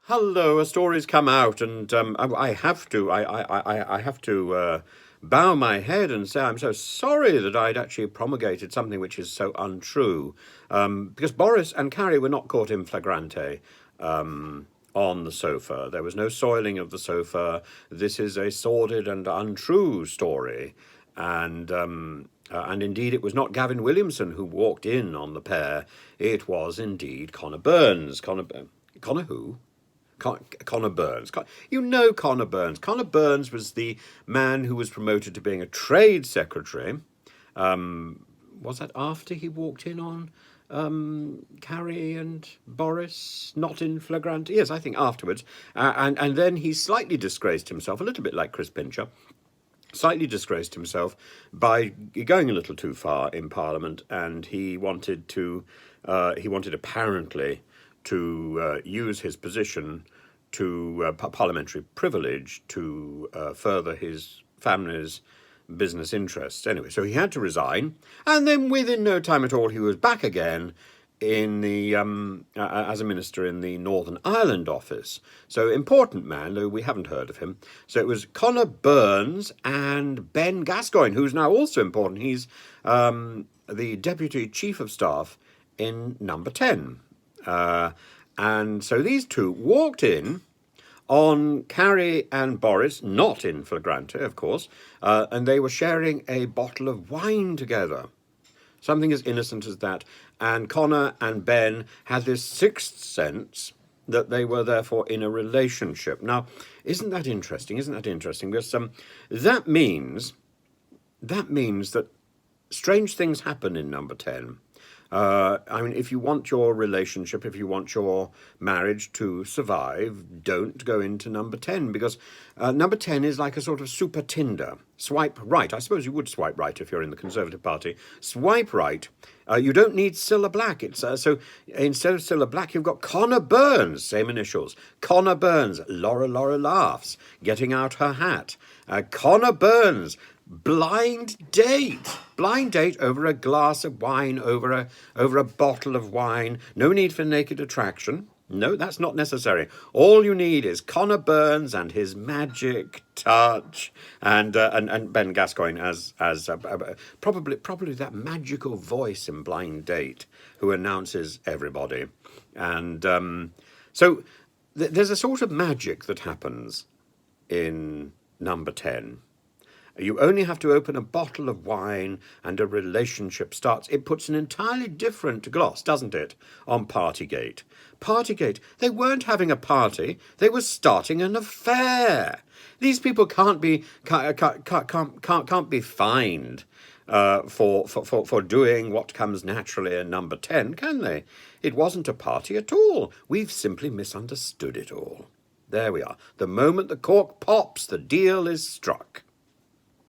Hello, a story's come out, and I have to, I have to bow my head and say I'm so sorry that I'd actually promulgated something which is so untrue, because Boris and Carrie were not caught in flagrante. On the sofa. There was no soiling of the sofa. This is a sordid and untrue story. And indeed, it was not Gavin Williamson who walked in on the pair. It was indeed Connor Burns. Connor who? Connor Burns. You know Connor Burns. Connor Burns was the man who was promoted to being a trade secretary. Was that after he walked in on Carrie and Boris, not in flagrante? Yes, I think afterwards. And then he slightly disgraced himself, a little bit like Chris Pincher, slightly disgraced himself by going a little too far in Parliament, and he wanted apparently to use his position to parliamentary privilege to further his family's business interests. Anyway, so he had to resign, and then within no time at all, he was back again in the as a minister in the Northern Ireland office. So important man, though we haven't heard of him. So it was Connor Burns and Ben Gascoigne, who's now also important. He's the deputy chief of staff in Number 10. And so these two walked in on Carrie and Boris, not in flagrante, of course, and they were sharing a bottle of wine together. Something as innocent as that. And Connor and Ben had this sixth sense that they were therefore in a relationship. Now, isn't that interesting? Because that means that strange things happen in Number 10. I mean, if you want your relationship, if you want your marriage to survive, don't go into Number 10, because Number 10 is like a sort of super Tinder. Swipe right. I suppose you would swipe right if you're in the Conservative Party. Swipe right. You don't need Cilla Black. So instead of Cilla Black, you've got Connor Burns, same initials. Connor Burns, Laura laughs, getting out her hat. Connor Burns, blind date over a glass of wine, over a bottle of wine. No need for naked attraction. No, that's not necessary. All you need is Connor Burns and his magic touch, and Ben Gascoigne as probably that magical voice in Blind Date who announces everybody. And so there's a sort of magic that happens in Number 10. You only have to open a bottle of wine and a relationship starts. It puts an entirely different gloss, doesn't it, on Partygate. Partygate, they weren't having a party, they were starting an affair. These people can't be fined for doing what comes naturally in Number 10, can they? It wasn't a party at all. We've simply misunderstood it all. There we are. The moment the cork pops, the deal is struck.